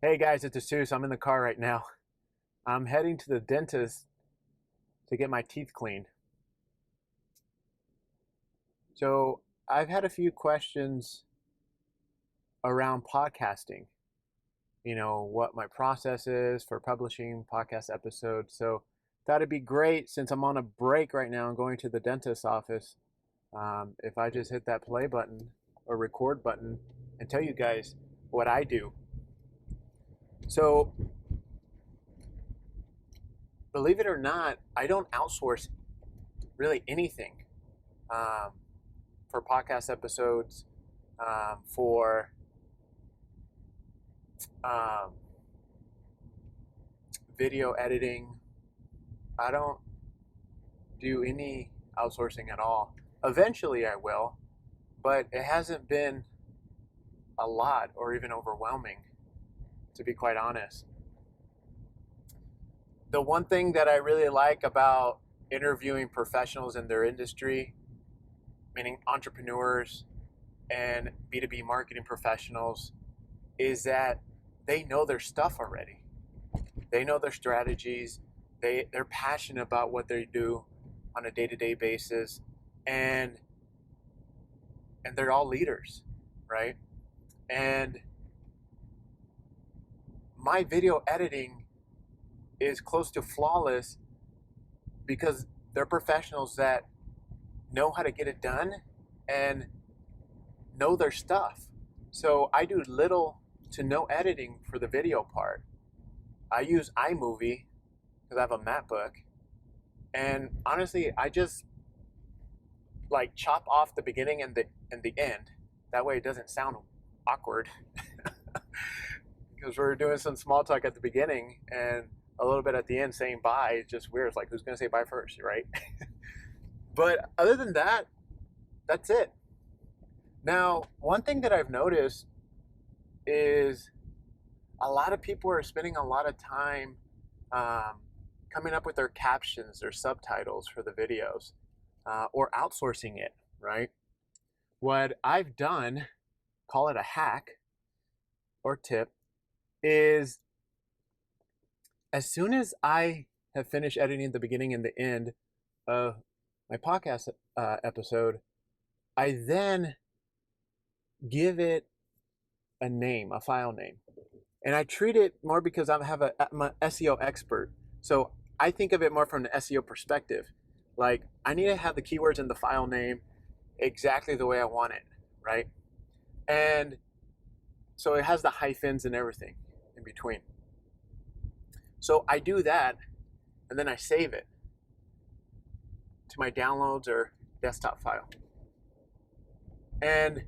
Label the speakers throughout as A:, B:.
A: Hey guys, it's Asus. I'm in the car right now. I'm heading to the dentist to get my teeth cleaned. So I've had a few questions around podcasting. What my process is for publishing podcast episodes. So thought it'd be great since I'm on a break right now and going to the dentist's office. If I just hit that play button or record button and tell you guys what I do. So believe it or not, I don't outsource really anything for podcast episodes, for video editing. I don't do any outsourcing at all. Eventually I will, but it hasn't been a lot or even overwhelming, to be quite honest. The one thing that I really like about interviewing professionals in their industry, meaning entrepreneurs and B2B marketing professionals, is that they know their stuff already. They know their strategies. They're passionate about what they do on a day-to-day basis, and they're all leaders, right? And my video editing is close to flawless because they're professionals that know how to get it done and know their stuff. So I do little to no editing for the video part. I use iMovie because I have a MacBook, and honestly, I just like chop off the beginning and the end. That way, it doesn't sound awkward. Because we're doing some small talk at the beginning and a little bit at the end saying bye. It's just weird. It's like, who's going to say bye first, right? But other than that, that's it. Now, one thing that I've noticed is a lot of people are spending a lot of time coming up with their captions, their subtitles for the videos, or outsourcing it, right? What I've done, call it a hack or tip, is as soon as I have finished editing the beginning and the end of my podcast episode, I then give it a name, a file name. And I treat it more because I'm an SEO expert. So I think of it more from the SEO perspective. Like, I need to have the keywords in the file name exactly the way I want it, right? And so it has the hyphens and everything in between. So I do that, and then I save it to my downloads or desktop file. And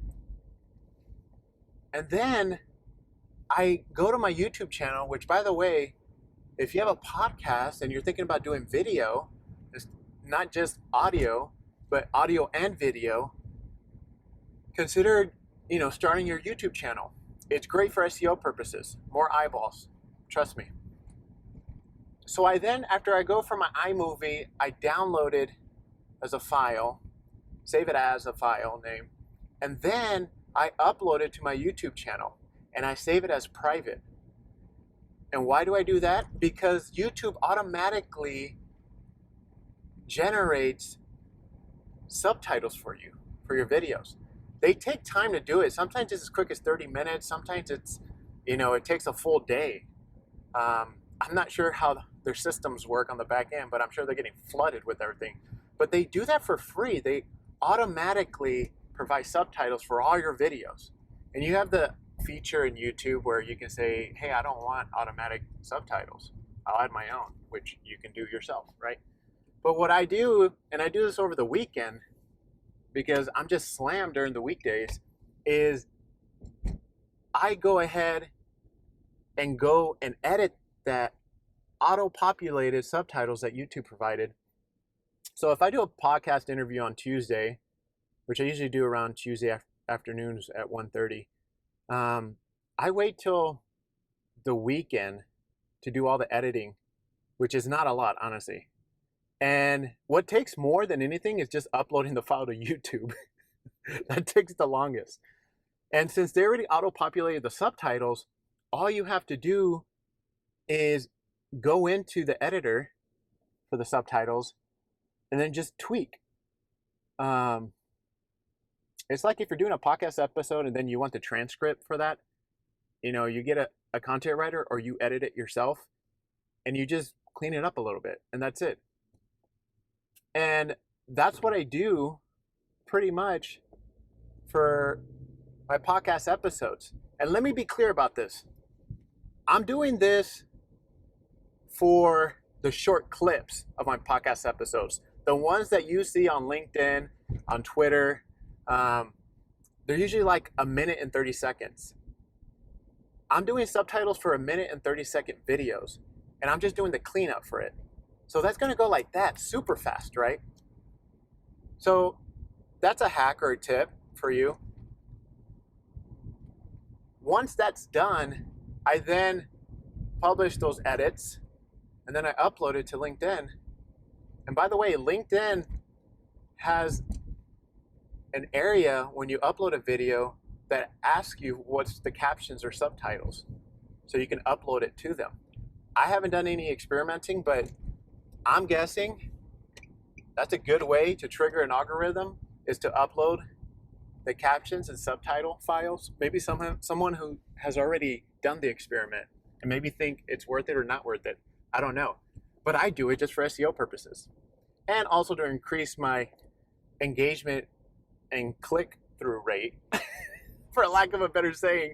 A: then I go to my YouTube channel, which, by the way, if you have a podcast and you're thinking about doing video, it's not just audio, but audio and video, consider, starting your YouTube channel. It's great for SEO purposes, more eyeballs, trust me. So I then, after I go from my iMovie, I download it as a file, save it as a file name, and then I upload it to my YouTube channel, and I save it as private. And why do I do that? Because YouTube automatically generates subtitles for you, for your videos. They take time to do it. Sometimes it's as quick as 30 minutes. Sometimes it's, it takes a full day. I'm not sure how their systems work on the back end, but I'm sure they're getting flooded with everything. But they do that for free. They automatically provide subtitles for all your videos. And you have the feature in YouTube where you can say, hey, I don't want automatic subtitles. I'll add my own, which you can do yourself, right? But what I do, and I do this over the weekend because I'm just slammed during the weekdays, is I go ahead and go and edit that auto-populated subtitles that YouTube provided. So if I do a podcast interview on Tuesday, which I usually do around Tuesday afternoons at 1:30, I wait till the weekend to do all the editing, which is not a lot, honestly. And what takes more than anything is just uploading the file to YouTube. That takes the longest. And since they already auto-populated the subtitles, all you have to do is go into the editor for the subtitles and then just tweak. It's like if you're doing a podcast episode and then you want the transcript for that, you get a content writer or you edit it yourself and you just clean it up a little bit and that's it. And that's what I do pretty much for my podcast episodes. And let me be clear about this. I'm doing this for the short clips of my podcast episodes. The ones that you see on LinkedIn, on Twitter, they're usually like a minute and 30 seconds. I'm doing subtitles for a minute and 30-second videos, and I'm just doing the cleanup for it. So that's going to go like that, super fast, right? So that's a hack or a tip for you. Once that's done, I then publish those edits, and then I upload it to LinkedIn. And by the way, LinkedIn has an area when you upload a video that asks you what's the captions or subtitles, so you can upload it to them. I haven't done any experimenting, but I'm guessing that's a good way to trigger an algorithm, is to upload the captions and subtitle files. Maybe someone who has already done the experiment and maybe think it's worth it or not worth it. I don't know. But I do it just for SEO purposes. And also to increase my engagement and click-through rate, for lack of a better saying,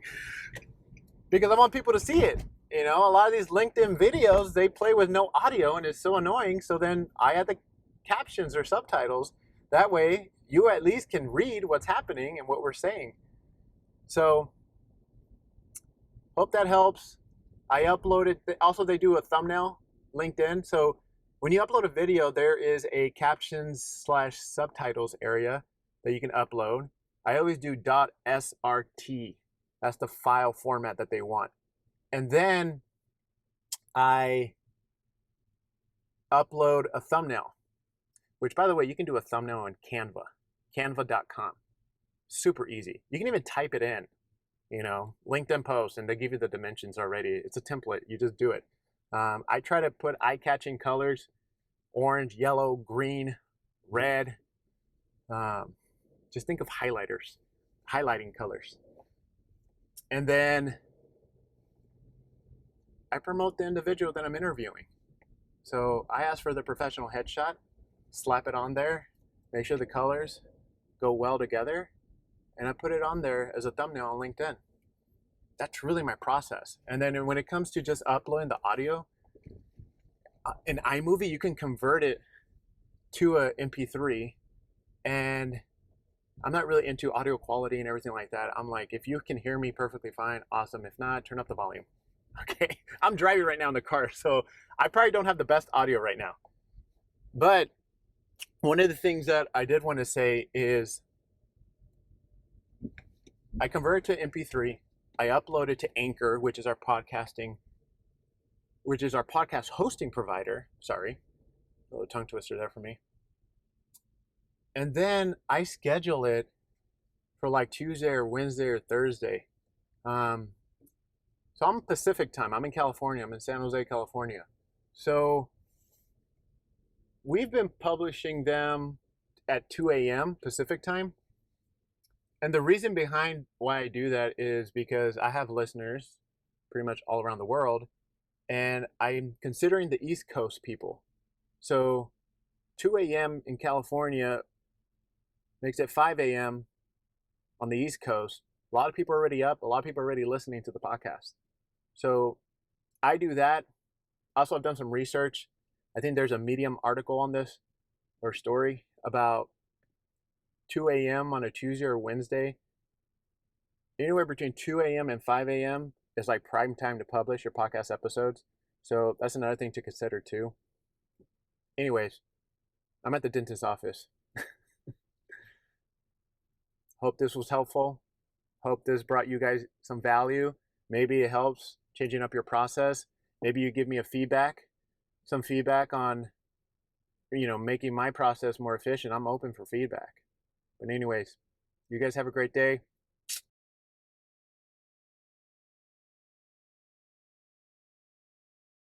A: because I want people to see it. A lot of these LinkedIn videos, they play with no audio and it's so annoying. So then I add the captions or subtitles. That way you at least can read what's happening and what we're saying. So hope that helps. I uploaded, also they do a thumbnail, LinkedIn. So when you upload a video, there is a captions/subtitles area that you can upload. I always do .srt. That's the file format that they want. And then I upload a thumbnail, which, by the way, you can do a thumbnail on Canva, canva.com. Super easy. You can even type it in, LinkedIn post, and they give you the dimensions already. It's a template. You just do it. I try to put eye-catching colors, orange, yellow, green, red. Just think of highlighters, highlighting colors. And then I promote the individual that I'm interviewing. So I ask for the professional headshot, slap it on there, make sure the colors go well together, and I put it on there as a thumbnail on LinkedIn. That's really my process. And then when it comes to just uploading the audio, in iMovie, you can convert it to a MP3, and I'm not really into audio quality and everything like that. I'm like, if you can hear me perfectly fine, awesome. If not, turn up the volume. Okay, I'm driving right now in the car, so I probably don't have the best audio right now. But one of the things that I did want to say is I converted to MP3. I uploaded to Anchor, which is our podcast hosting provider. Sorry, a little tongue twister there for me. And then I schedule it for like Tuesday or Wednesday or Thursday. So I'm Pacific time. I'm in California. I'm in San Jose, California. So we've been publishing them at 2 a.m. Pacific time. And the reason behind why I do that is because I have listeners pretty much all around the world. And I'm considering the East Coast people. So 2 a.m. in California makes it 5 a.m. on the East Coast. A lot of people are already up. A lot of people are already listening to the podcast. So I do that. Also, I've done some research. I think there's a Medium article on this, or story, about 2 a.m. on a Tuesday or Wednesday. Anywhere between 2 a.m. and 5 a.m. is like prime time to publish your podcast episodes. So that's another thing to consider too. Anyways, I'm at the dentist's office. Hope this was helpful. Hope this brought you guys some value. Maybe it helps changing up your process. Maybe you give me some feedback on, making my process more efficient. I'm open for feedback. But anyways, you guys have a great day.